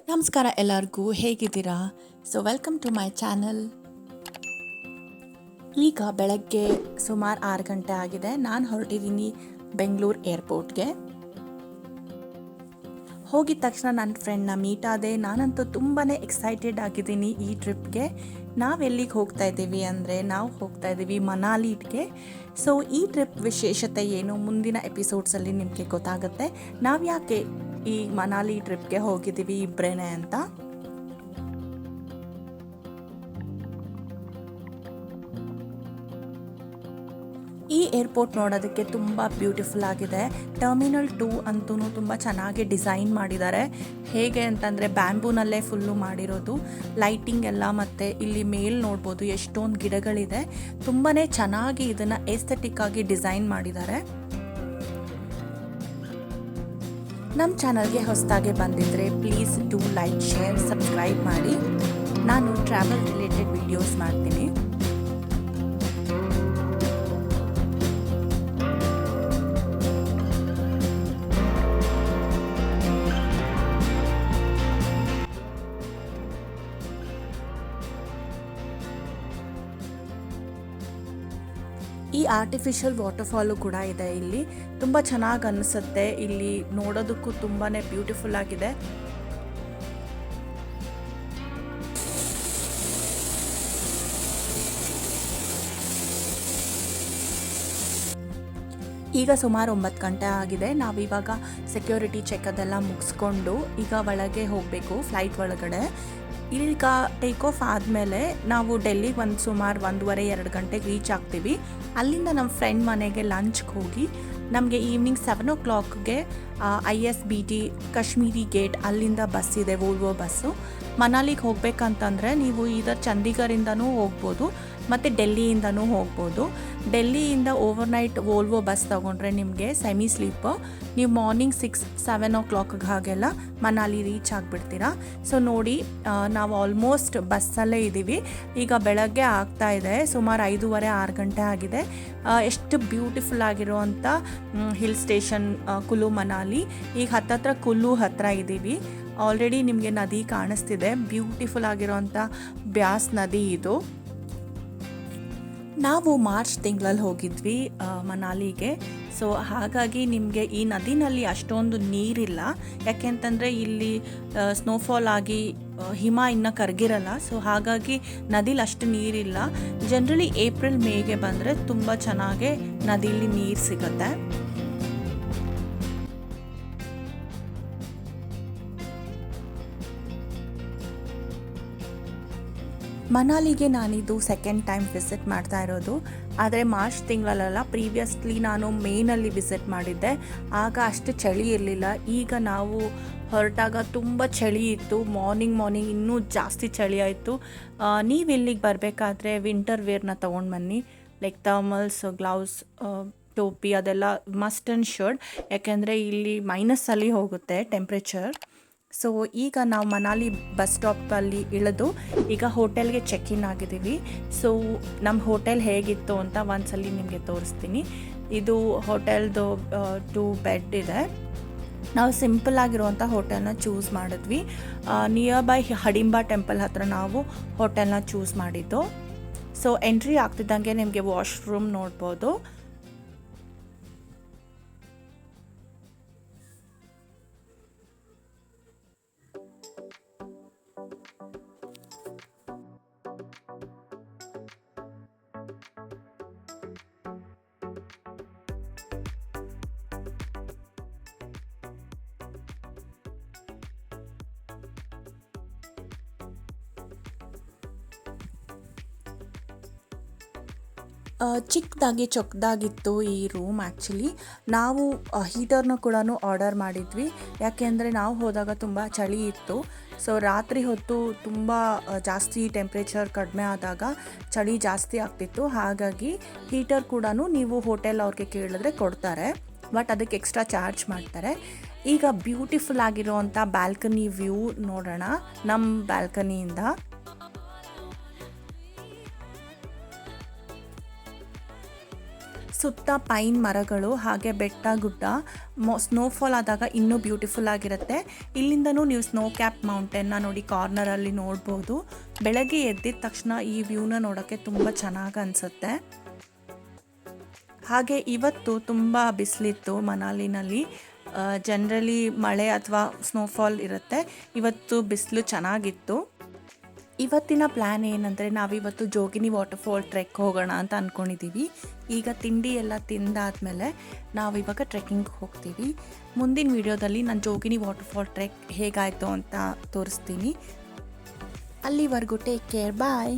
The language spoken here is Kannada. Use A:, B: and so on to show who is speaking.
A: ನಮಸ್ಕಾರ ಎಲ್ಲರಿಗೂ, ಹೇಗಿದ್ದೀರಾ? Welcome to my channel. ಈಗ ಬೆಳಗ್ಗೆ ಸುಮಾರು 6 ಗಂಟೆ ಆಗಿದೆ. ನಾನು ಹೊರಟಿದ್ದೀನಿ ಬೆಂಗಳೂರು ಏರ್ಪೋರ್ಟ್ಗೆ. ಹೋಗಿದ ತಕ್ಷಣ ನನ್ನ ಫ್ರೆಂಡ್ನ ಮೀಟ್ ಆದೆ. ನಾನಂತೂ ತುಂಬಾ ಎಕ್ಸೈಟೆಡ್ ಆಗಿದ್ದೀನಿ ಈ ಟ್ರಿಪ್ಗೆ. ನಾವು ಎಲ್ಲಿಗೆ ಹೋಗ್ತಾ ಇದ್ದೀವಿ ಅಂದರೆ ನಾವು ಹೋಗ್ತಾ ಇದ್ದೀವಿ ಮನಾಲಿಗೆ. ಈ ಟ್ರಿಪ್ ವಿಶೇಷತೆ ಏನು ಮುಂದಿನ ಎಪಿಸೋಡ್ಸಲ್ಲಿ ನಿಮಗೆ ಗೊತ್ತಾಗುತ್ತೆ. ನಾವು ಯಾಕೆ ಈ ಮನಾಲಿ ಟ್ರಿಪ್ಗೆ ಹೋಗಿದ್ದೀವಿ ಇಬ್ಬರೇನೆ ಅಂತ. ಈ ಏರ್ಪೋರ್ಟ್ ನೋಡೋದಕ್ಕೆ ತುಂಬ ಬ್ಯೂಟಿಫುಲ್ ಆಗಿದೆ. ಟರ್ಮಿನಲ್ 2 ಅಂತೂ ತುಂಬ ಚೆನ್ನಾಗಿ ಡಿಸೈನ್ ಮಾಡಿದ್ದಾರೆ. ಹೇಗೆ ಅಂತಂದರೆ ಬ್ಯಾಂಬೂನಲ್ಲೇ ಫುಲ್ಲು ಮಾಡಿರೋದು, ಲೈಟಿಂಗ್ ಎಲ್ಲ, ಮತ್ತು ಇಲ್ಲಿ ಮೇಲ್ ನೋಡ್ಬೋದು ಎಷ್ಟೊಂದು ಗಿಡಗಳಿದೆ. ತುಂಬಾ ಚೆನ್ನಾಗಿ ಇದನ್ನು ಏಸ್ಥೆಟಿಕ್ ಆಗಿ ಡಿಸೈನ್ ಮಾಡಿದ್ದಾರೆ. ನಮ್ಮ ಚಾನಲ್ಗೆ ಹೊಸದಾಗಿ ಬಂದಿದ್ದರೆ please do like, share, subscribe ಮಾಡಿ. ನಾನು ಟ್ರಾವೆಲ್ ರಿಲೇಟೆಡ್ ವಿಡಿಯೋಸ್ ಮಾಡ್ತೀನಿ. ಈ ಆರ್ಟಿಫಿಷಿಯಲ್ ವಾಟರ್ಫಾಲು ಕೂಡ ಇದೆ ಇಲ್ಲಿ. ತುಂಬ ಚೆನ್ನಾಗಿ ಅನಿಸುತ್ತೆ. ಇಲ್ಲಿ ನೋಡೋದಕ್ಕೂ ತುಂಬಾ ಬ್ಯೂಟಿಫುಲ್ ಆಗಿದೆ. ಈಗ ಸುಮಾರು 9 ಗಂಟೆ ಆಗಿದೆ. ನಾವಿವಾಗ ಸೆಕ್ಯೂರಿಟಿ ಚೆಕ್ ಅದೆಲ್ಲ ಮುಗಿಸ್ಕೊಂಡು ಈಗ ಒಳಗೆ ಹೋಗಬೇಕು ಫ್ಲೈಟ್ ಒಳಗಡೆ. ಈಗ ಟೇಕ್ ಆಫ್ ಆದಮೇಲೆ ನಾವು ಡೆಲ್ಲಿಗೆ ಸುಮಾರು 1:30-2 ಗಂಟೆಗೆ ರೀಚ್ ಆಗ್ತೀವಿ. ಅಲ್ಲಿಂದ ನಮ್ಮ ಫ್ರೆಂಡ್ ಮನೆಗೆ ಲಂಚ್ಗೆ ಹೋಗಿ ನಮಗೆ ಈವ್ನಿಂಗ್ 7 o'clockಗೆ ISBT ಕಾಶ್ಮೀರಿ ಗೇಟ್ ಅಲ್ಲಿಂದ ಬಸ್ ಇದೆ, ವೋಲ್ವೋ ಬಸ್ಸು. ಮನಾಲಿಗೆ ಹೋಗ್ಬೇಕಂತಂದರೆ ನೀವು ಇದರ ಚಂಡೀಗಢದಿಂದನೂ ಹೋಗ್ಬೋದು ಮತ್ತು ಡೆಲ್ಲಿಯಿಂದನೂ ಹೋಗ್ಬೋದು. ಡೆಲ್ಲಿಯಿಂದ ಓವರ್ನೈಟ್ ವೋಲ್ವೋ ಬಸ್ ತೊಗೊಂಡ್ರೆ ನಿಮಗೆ ಸೆಮಿ ಸ್ಲೀಪರ್, ನೀವು ಮಾರ್ನಿಂಗ್ 6-7 o'clockಗೆ ಹಾಗೆಲ್ಲ ಮನಾಲಿ ರೀಚ್ ಆಗಿಬಿಡ್ತೀರಾ. ನೋಡಿ, ನಾವು ಆಲ್ಮೋಸ್ಟ್ ಬಸ್ಸಲ್ಲೇ ಇದ್ದೀವಿ. ಈಗ ಬೆಳಗ್ಗೆ ಆಗ್ತಾ ಇದೆ, ಸುಮಾರು 5:30-6 ಗಂಟೆ ಆಗಿದೆ. ಎಷ್ಟು ಬ್ಯೂಟಿಫುಲ್ ಆಗಿರುವಂಥ ಹಿಲ್ ಸ್ಟೇಷನ್ ಕುಲು ಮನಾಲಿ. ಈಗ ಹತ್ತತ್ರ ಕುಲ್ಲು ಹತ್ತಿರ ಇದ್ದೀವಿ. ಆಲ್ರೆಡಿ ನಿಮಗೆ ನದಿ ಕಾಣಿಸ್ತಿದೆ, ಬ್ಯೂಟಿಫುಲ್ ಆಗಿರೋಂಥ ಬ್ಯಾಸ್ ನದಿ ಇದು. ನಾವು ಮಾರ್ಚ್ ತಿಂಗಳಲ್ಲಿ ಹೋಗಿದ್ವಿ ಮನಾಲಿಗೆ. ಹಾಗಾಗಿ ನಿಮಗೆ ಈ ನದಿನಲ್ಲಿ ಅಷ್ಟೊಂದು ನೀರಿಲ್ಲ, ಯಾಕೆಂತಂದರೆ ಇಲ್ಲಿ ಸ್ನೋಫಾಲ್ ಆಗಿ ಹಿಮ ಇನ್ನೂ ಕರಗಿರಲ್ಲ. ಹಾಗಾಗಿ ನದಿಲಿ ಅಷ್ಟು ನೀರಿಲ್ಲ. ಜನರಲಿ ಏಪ್ರಿಲ್ ಮೇಗೆ ಬಂದರೆ ತುಂಬ ಚೆನ್ನಾಗಿ ನದಿಲಿ ನೀರು ಸಿಗುತ್ತೆ. ಮನಾಲಿಗೆ ನಾನಿದು ಸೆಕೆಂಡ್ ಟೈಮ್ ವಿಸಿಟ್ ಮಾಡ್ತಾ ಇರೋದು. ಆದರೆ ಮಾರ್ಚ್ ತಿಂಗಳಲ್ಲ, ಪ್ರೀವಿಯಸ್ಲಿ ನಾನು ಮೇನಲ್ಲಿ ವಿಸಿಟ್ ಮಾಡಿದ್ದೆ. ಆಗ ಅಷ್ಟು ಚಳಿ ಇರಲಿಲ್ಲ. ಈಗ ನಾವು ಹೊರಟಾಗ ತುಂಬ ಚಳಿ ಇತ್ತು. ಮಾರ್ನಿಂಗ್ ಇನ್ನೂ ಜಾಸ್ತಿ ಚಳಿ ಆಯಿತು. ನೀವು ಇಲ್ಲಿಗೆ ಬರಬೇಕಾದ್ರೆ ವಿಂಟರ್ ವೇರ್ನ ತೊಗೊಂಡು ಬನ್ನಿ, ಲೈಕ್ ಥರ್ಮಲ್ಸ್, ಗ್ಲೌಸ್, ಟೋಪಿ ಅದೆಲ್ಲ ಮಸ್ಟ್ ಆ್ಯಂಡ್ ಶುಡ್. ಯಾಕೆಂದರೆ ಇಲ್ಲಿ ಮೈನಸ್ಸಲ್ಲಿ ಹೋಗುತ್ತೆ ಟೆಂಪ್ರೇಚರ್. ಈಗ ನಾವು ಮನಾಲಿ ಬಸ್ ಸ್ಟಾಪಲ್ಲಿ ಇಳಿದು ಈಗ ಹೋಟೆಲ್ಗೆ ಚೆಕ್ ಇನ್ ಆಗಿದ್ದೀವಿ. ನಮ್ಮ ಹೋಟೆಲ್ ಹೇಗಿತ್ತು ಅಂತ ಒಂದ್ಸಲಿ ನಿಮಗೆ ತೋರಿಸ್ತೀನಿ. ಇದು ಹೋಟೆಲ್ದು 2 ಬೆಡ್ ಇದೆ. ನಾವು ಸಿಂಪಲ್ ಆಗಿರುವಂಥ ಹೋಟೆಲ್ನ ಚೂಸ್ ಮಾಡಿದ್ವಿ. ನಿಯರ್ ಬೈ ಹಡಿಂಬಾ ಟೆಂಪಲ್ ಹತ್ರ ನಾವು ಹೋಟೆಲ್ನ ಚೂಸ್ ಮಾಡಿದ್ದು. ಎಂಟ್ರಿ ಆಗ್ತಿದ್ದಂಗೆ ನಿಮಗೆ ವಾಶ್ರೂಮ್ ನೋಡ್ಬೋದು. ಚಿಕ್ಕದಾಗಿ ಚೊಕ್ಕದಾಗಿತ್ತು ಈ ರೂಮ್. ಆ್ಯಕ್ಚುಲಿ ನಾವು ಹೀಟರ್ನ ಕೂಡ ಆರ್ಡರ್ ಮಾಡಿದ್ವಿ, ಯಾಕೆಂದರೆ ನಾವು ಹೋದಾಗ ತುಂಬ ಚಳಿ ಇತ್ತು. ರಾತ್ರಿ ಹೊತ್ತು ತುಂಬ ಜಾಸ್ತಿ ಟೆಂಪ್ರೇಚರ್ ಕಡಿಮೆ ಆದಾಗ ಚಳಿ ಜಾಸ್ತಿ ಆಗ್ತಿತ್ತು. ಹಾಗಾಗಿ ಹೀಟರ್ ಕೂಡ ನೀವು ಹೋಟೆಲ್ ಅವ್ರಿಗೆ ಕೇಳಿದ್ರೆ ಕೊಡ್ತಾರೆ, ಬಟ್ ಅದಕ್ಕೆ ಎಕ್ಸ್ಟ್ರಾ ಚಾರ್ಜ್ ಮಾಡ್ತಾರೆ. ಈಗ ಬ್ಯೂಟಿಫುಲ್ ಆಗಿರೋವಂಥ ಬ್ಯಾಲ್ಕನಿ ವ್ಯೂ ನೋಡೋಣ ನಮ್ಮ ಬ್ಯಾಲ್ಕನಿಯಿಂದ. ಸುತ್ತ ಪೈನ್ ಮರಗಳು ಹಾಗೆ ಬೆಟ್ಟ ಗುಡ್ಡ ಸ್ನೋಫಾಲ್ ಆದಾಗ ಇನ್ನೂ ಬ್ಯೂಟಿಫುಲ್ ಆಗಿರುತ್ತೆ. ಇಲ್ಲಿಂದನೂ ನೀವು ಸ್ನೋ ಕ್ಯಾಪ್ ಮೌಂಟೇನ್ನ ನೋಡಿ ಕಾರ್ನರಲ್ಲಿ ನೋಡ್ಬೋದು. ಬೆಳಗ್ಗೆ ಎದ್ದಿದ ತಕ್ಷಣ ಈ ವ್ಯೂನ ನೋಡೋಕ್ಕೆ ತುಂಬ ಚೆನ್ನಾಗಿ ಅನಿಸುತ್ತೆ. ಹಾಗೆ ಇವತ್ತು ತುಂಬ ಬಿಸಿಲಿತ್ತು ಮನಾಲಿನಲ್ಲಿ. ಜನರಲಿ ಮಳೆ ಅಥವಾ ಸ್ನೋಫಾಲ್ ಇರುತ್ತೆ, ಇವತ್ತು ಬಿಸಿಲು ಚೆನ್ನಾಗಿತ್ತು. ಇವತ್ತಿನ ಪ್ಲ್ಯಾನ್ ಏನಂದರೆ ನಾವಿವತ್ತು ಜೋಗಿನಿ ವಾಟರ್ಫಾಲ್ ಟ್ರೆಕ್ ಹೋಗೋಣ ಅಂತ ಅಂದ್ಕೊಂಡಿದ್ದೀವಿ. ಈಗ ತಿಂಡಿ ಎಲ್ಲ ತಿಂದಾದ್ಮೇಲೆ ನಾವಿವಾಗ ಟ್ರೆಕ್ಕಿಂಗ್ ಹೋಗ್ತೀವಿ. ಮುಂದಿನ ವಿಡಿಯೋದಲ್ಲಿ ನಾನು ಜೋಗಿನಿ ವಾಟರ್ಫಾಲ್ ಟ್ರೆಕ್ ಹೇಗಾಯಿತು ಅಂತ ತೋರಿಸ್ತೀನಿ. ಅಲ್ಲಿವರೆಗೂ ಟೇಕ್ ಕೇರ್, ಬಾಯ್.